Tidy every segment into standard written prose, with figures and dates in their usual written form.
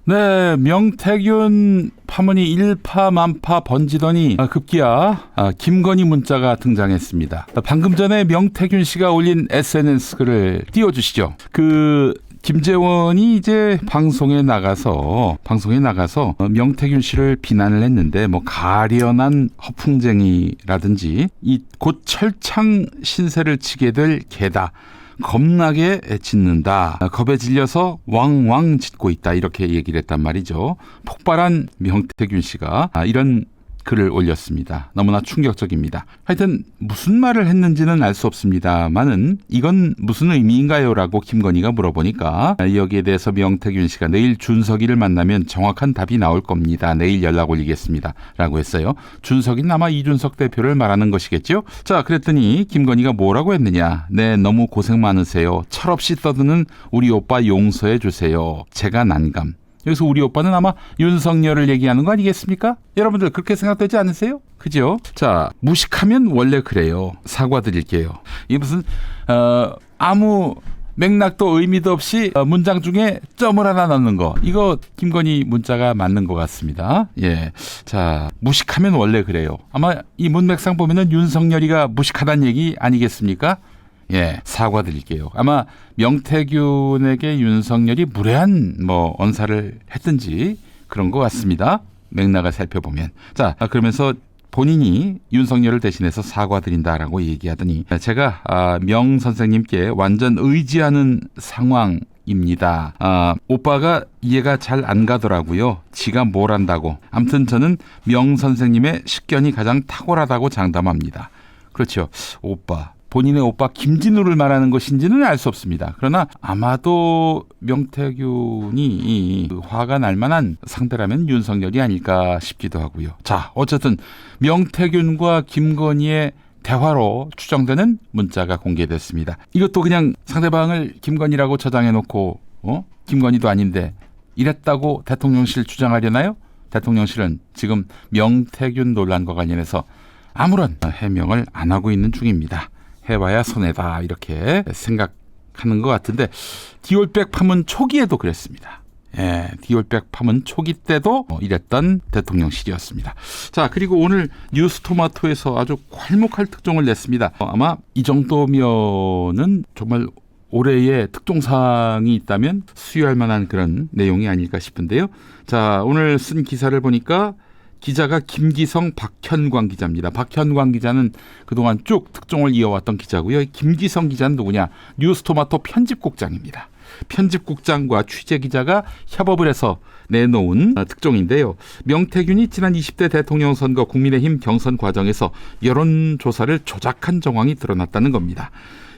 네, 명태균 파문이 일파만파 번지더니 급기야 김건희 문자가 등장했습니다. 방금 전에 명태균 씨가 올린 SNS 글을 띄워주시죠. 김재원이 이제 방송에 나가서 명태균 씨를 비난을 했는데 뭐 가련한 허풍쟁이라든지 이 곧 철창 신세를 치게 될 개다. 겁나게 짖는다. 겁에 질려서 왕왕 짖고 있다. 이렇게 얘기를 했단 말이죠. 폭발한 명태균 씨가 이런 글을 올렸습니다. 너무나 충격적입니다. 하여튼 무슨 말을 했는지는 알 수 없습니다만은 이건 무슨 의미인가요? 라고 김건희가 물어보니까 여기에 대해서 명태균 씨가 내일 준석이를 만나면 정확한 답이 나올 겁니다. 내일 연락 올리겠습니다. 라고 했어요. 준석이는 아마 이준석 대표를 말하는 것이겠죠? 자, 그랬더니 김건희가 뭐라고 했느냐. 네, 너무 고생 많으세요. 철없이 떠드는 우리 오빠 용서해 주세요. 제가 난감. 여기서 우리 오빠는 아마 윤석열을 얘기하는 거 아니겠습니까? 여러분들 그렇게 생각되지 않으세요? 그죠? 자, 무식하면 원래 그래요. 사과드릴게요. 이게 무슨 아무 맥락도 의미도 없이 문장 중에 점을 하나 넣는 거. 이거 김건희 문자가 맞는 것 같습니다. 예, 자, 무식하면 원래 그래요. 아마 이 문맥상 보면은 윤석열이가 무식하다는 얘기 아니겠습니까? 예, 사과드릴게요. 아마 명태균에게 윤석열이 무례한 언사를 했든지 그런 것 같습니다. 맥락을 살펴보면. 자, 그러면서 본인이 윤석열을 대신해서 사과드린다라고 얘기하더니 제가 명 선생님께 완전 의지하는 상황입니다. 오빠가 이해가 잘 안 가더라고요. 지가 뭘 안다고. 아무튼 저는 명 선생님의 식견이 가장 탁월하다고 장담합니다. 그렇죠. 오빠. 본인의 오빠 김진우를 말하는 것인지는 알 수 없습니다. 그러나 아마도 명태균이 화가 날 만한 상대라면 윤석열이 아닐까 싶기도 하고요. 자, 어쨌든 명태균과 김건희의 대화로 추정되는 문자가 공개됐습니다. 이것도 그냥 상대방을 김건희라고 저장해놓고 김건희도 아닌데 이랬다고 대통령실 주장하려나요? 대통령실은 지금 명태균 논란과 관련해서 아무런 해명을 안 하고 있는 중입니다. 해봐야 손해다 이렇게 생각하는 것 같은데 디올백 파문 초기에도 그랬습니다. 예, 디올백 파문 초기 때도 이랬던 대통령실이었습니다. 자, 그리고 오늘 뉴스토마토에서 아주 괄목할 특종을 냈습니다. 아마 이 정도면은 정말 올해의 특종사항이 있다면 수여할 만한 그런 내용이 아닐까 싶은데요. 자, 오늘 쓴 기사를 보니까 기자가 김기성, 박현광 기자입니다. 박현광 기자는 그동안 쭉 특종을 이어왔던 기자고요. 김기성 기자는 누구냐? 뉴스토마토 편집국장입니다. 편집국장과 취재기자가 협업을 해서 내놓은 특종인데요. 명태균이 지난 20대 대통령 선거 국민의힘 경선 과정에서 여론조사를 조작한 정황이 드러났다는 겁니다.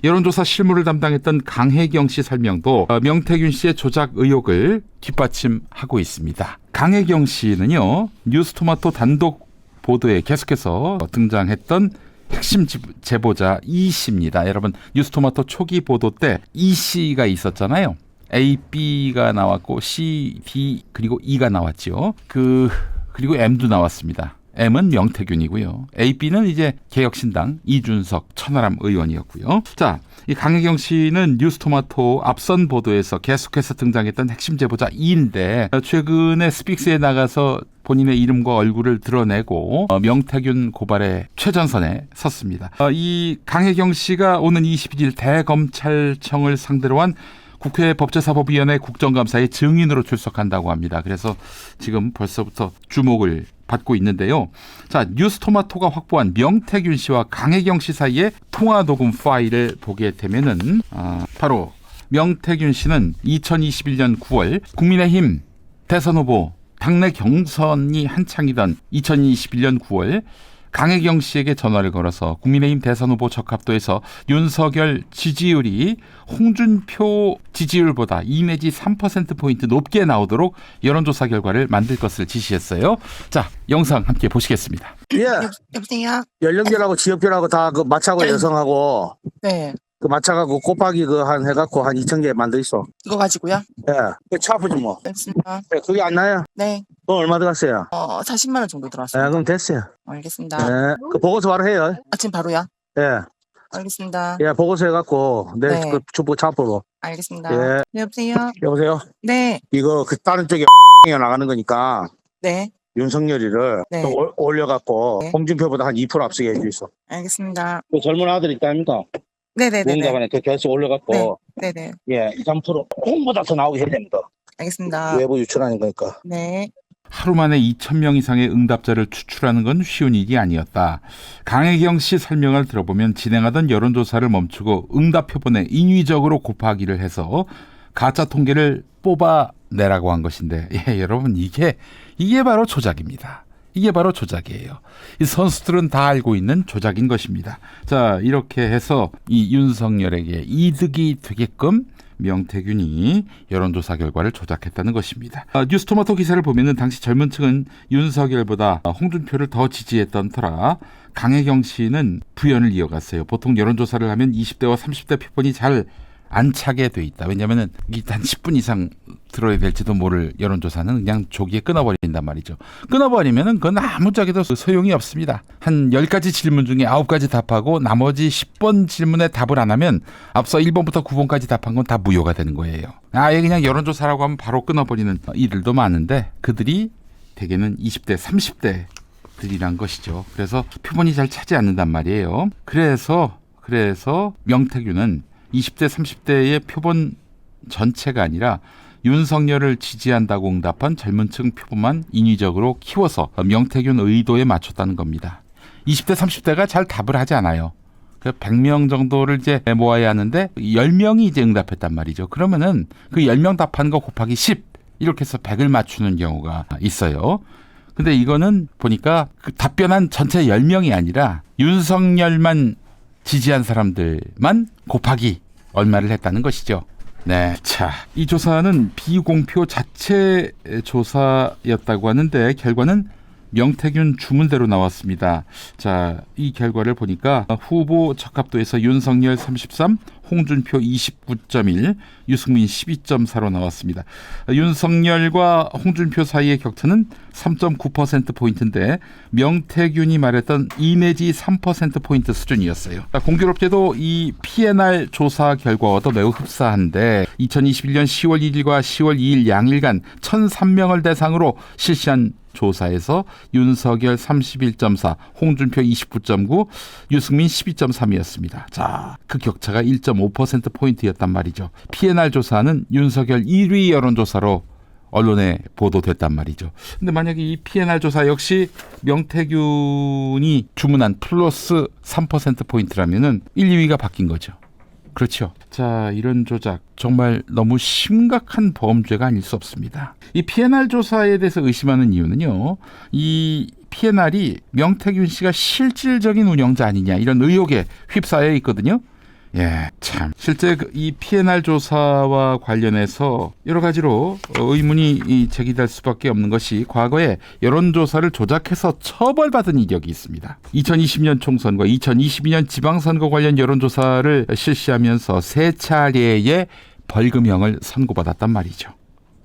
여론조사 실무를 담당했던 강혜경 씨 설명도 명태균 씨의 조작 의혹을 뒷받침하고 있습니다. 강혜경 씨는요, 뉴스토마토 단독 보도에 계속해서 등장했던 핵심 제보자 이 씨입니다. 여러분, 뉴스토마토 초기 보도 때 이 씨가 있었잖아요. A, B가 나왔고 C, D 그리고 E가 나왔죠. 그리고 M도 나왔습니다. M은 명태균이고요. A, B는 이제 개혁신당 이준석 천하람 의원이었고요. 자, 이 강혜경 씨는 뉴스토마토 앞선 보도에서 계속해서 등장했던 핵심 제보자 E인데 최근에 스픽스에 나가서 본인의 이름과 얼굴을 드러내고 명태균 고발의 최전선에 섰습니다. 이 강혜경 씨가 오는 21일 대검찰청을 상대로 한 국회 법제사법위원회 국정감사에 증인으로 출석한다고 합니다. 그래서 지금 벌써부터 주목을 받고 있는데요. 자, 뉴스토마토가 확보한 명태균 씨와 강혜경 씨 사이의 통화 녹음 파일을 보게 되면은 바로 명태균 씨는 2021년 9월 국민의힘 대선 후보 당내 경선이 한창이던 2021년 9월 강혜경 씨에게 전화를 걸어서 국민의힘 대선 후보 적합도에서 윤석열 지지율이 홍준표 지지율보다 2 내지 3%포인트 높게 나오도록 여론조사 결과를 만들 것을 지시했어요. 자, 영상 함께 보시겠습니다. 예. 여보세요? 연령별하고 지역별하고 다 그 맞차고 여성하고 네. 그 맞차가고 곱하기 한 해갖고 한 2,000개 만들 있어. 이거 가지고요? 예. 그 차프지 뭐. 알겠습니다. 예, 그게 안 나요? 네. 돈 얼마 들어갔어요? 40만 원 정도 예, 들어왔습니다. 그럼 됐어요. 알겠습니다. 예. 그 보고서 바로 해요. 지금 바로요? 예. 알겠습니다. 예, 보고서 해갖고 내 네. 그 주부 잡으로. 알겠습니다. 예. 여보세요? 여보세요. 네. 이거 그 다른 쪽에 나가는 거니까 네. 윤석열이를 네. 좀 올려갖고 네. 홍준표보다 한 2% 앞서게 해주있어. 알겠습니다. 그 젊은 아들 있다 아닙니까? 네네네. 무응답안에 그 결수 올려갖고 네네. 예, 2, 3% 홍보다 더 나오게 해야 됩니다. 알겠습니다. 외부 유출하는 거니까. 네. 하루 만에 2,000명 이상의 응답자를 추출하는 건 쉬운 일이 아니었다. 강혜경 씨 설명을 들어보면 진행하던 여론조사를 멈추고 응답 표본에 인위적으로 곱하기를 해서 가짜 통계를 뽑아내라고 한 것인데, 예, 여러분 이게 바로 조작입니다. 이게 바로 조작이에요. 이 선수들은 다 알고 있는 조작인 것입니다. 자, 이렇게 해서 이 윤석열에게 이득이 되게끔 명태균이 여론조사 결과를 조작했다는 것입니다. 뉴스토마토 기사를 보면은 당시 젊은 층은 윤석열보다 홍준표를 더 지지했던 터라 강혜경 씨는 부연을 이어갔어요. 보통 여론조사를 하면 20대와 30대 표본이 잘 안 차게 돼 있다. 왜냐하면 한 10분 이상 들어야 될지도 모를 여론조사는 그냥 조기에 끊어버린단 말이죠. 끊어버리면은 그건 아무짝에도 소용이 없습니다. 한 10가지 질문 중에 9가지 답하고 나머지 10번 질문에 답을 안 하면 앞서 1번부터 9번까지 답한 건 다 무효가 되는 거예요. 아예 그냥 여론조사라고 하면 바로 끊어버리는 이들도 많은데 그들이 대개는 20대, 30대 들이란 것이죠. 그래서 표본이 잘 차지 않는단 말이에요. 그래서 명태균은 20대, 30대의 표본 전체가 아니라 윤석열을 지지한다고 응답한 젊은 층 표본만 인위적으로 키워서 명태균 의도에 맞췄다는 겁니다. 20대, 30대가 잘 답을 하지 않아요. 100명 정도를 이제 모아야 하는데 10명이 이제 응답했단 말이죠. 그러면은 그 10명 답한 거 곱하기 10 이렇게 해서 100을 맞추는 경우가 있어요. 근데 이거는 보니까 그 답변한 전체 10명이 아니라 윤석열만 지지한 사람들만 곱하기 얼마를 했다는 것이죠. 네. 자, 이 조사는 비공표 자체 조사였다고 하는데 결과는 명태균 주문대로 나왔습니다. 자, 이 결과를 보니까 후보 적합도에서 윤석열 33, 홍준표 29.1, 유승민 12.4로 나왔습니다. 윤석열과 홍준표 사이의 격차는 3.9%포인트인데 명태균이 말했던 2 내지 3%포인트 수준이었어요. 공교롭게도 이 PNR 조사 결과와도 매우 흡사한데 2021년 10월 1일과 10월 2일 양일간 1,003명을 대상으로 실시한 조사에서 윤석열 31.4, 홍준표 29.9, 유승민 12.3이었습니다. 자, 그 격차가 1.5%포인트였단 말이죠. PNR 조사는 윤석열 1위 여론조사로 언론에 보도됐단 말이죠. 근데 만약에 이 PNR 조사 역시 명태균이 주문한 플러스 3%포인트라면은 1, 2위가 바뀐 거죠. 그렇죠. 자, 이런 조작 정말 너무 심각한 범죄가 아닐 수 없습니다. 이 PNR 조사에 대해서 의심하는 이유는요. 이 PNR이 명태균 씨가 실질적인 운영자 아니냐 이런 의혹에 휩싸여 있거든요. 예, 참. 실제 이 PNR 조사와 관련해서 여러 가지로 의문이 제기될 수밖에 없는 것이 과거에 여론조사를 조작해서 처벌받은 이력이 있습니다. 2020년 총선과 2022년 지방선거 관련 여론조사를 실시하면서 3차례의 벌금형을 선고받았단 말이죠.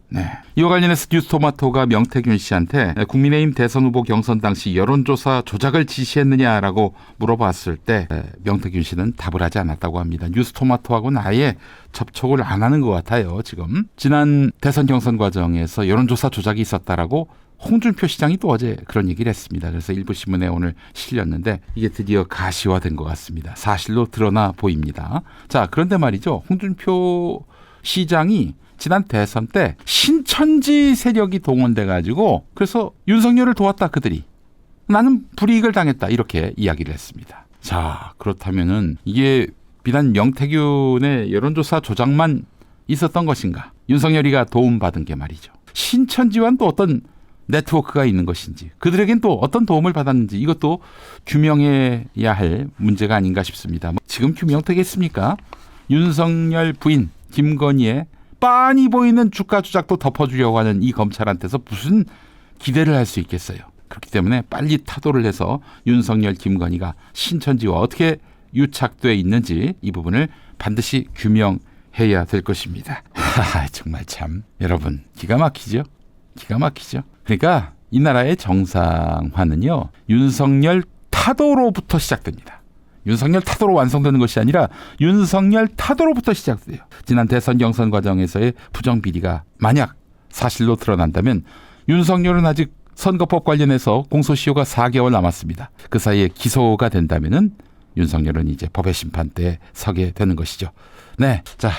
네. 이와 관련해서 뉴스토마토가 명태균 씨한테 국민의힘 대선 후보 경선 당시 여론조사 조작을 지시했느냐라고 물어봤을 때 명태균 씨는 답을 하지 않았다고 합니다. 뉴스토마토하고는 아예 접촉을 안 하는 것 같아요. 지금 지난 대선 경선 과정에서 여론조사 조작이 있었다라고 홍준표 시장이 또 어제 그런 얘기를 했습니다. 그래서 일부 신문에 오늘 실렸는데 이게 드디어 가시화된 것 같습니다. 사실로 드러나 보입니다. 자, 그런데 말이죠. 홍준표 시장이 지난 대선 때 신천지 세력이 동원돼 가지고 그래서 윤석열을 도왔다 그들이. 나는 불이익을 당했다 이렇게 이야기를 했습니다. 자, 그렇다면은 이게 비단 명태균의 여론조사 조작만 있었던 것인가? 윤석열이가 도움받은 게 말이죠. 신천지와는 또 어떤 네트워크가 있는 것인지 그들에겐 또 어떤 도움을 받았는지 이것도 규명해야 할 문제가 아닌가 싶습니다. 지금 규명되겠습니까? 윤석열 부인 김건희의 빤히 보이는 주가 조작도 덮어주려고 하는 이 검찰한테서 무슨 기대를 할 수 있겠어요. 그렇기 때문에 빨리 타도를 해서 윤석열 김건희가 신천지와 어떻게 유착돼 있는지 이 부분을 반드시 규명해야 될 것입니다. 정말 참 여러분 기가 막히죠. 기가 막히죠. 그러니까 이 나라의 정상화는요. 윤석열 타도로부터 시작됩니다. 윤석열 타도로 완성되는 것이 아니라 윤석열 타도로부터 시작돼요. 지난 대선 경선 과정에서의 부정비리가 만약 사실로 드러난다면 윤석열은 아직 선거법 관련해서 공소시효가 4개월 남았습니다. 그 사이에 기소가 된다면은 윤석열은 이제 법의 심판대에 서게 되는 것이죠. 네, 자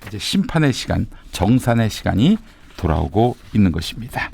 이제 심판의 시간, 정산의 시간이 돌아오고 있는 것입니다.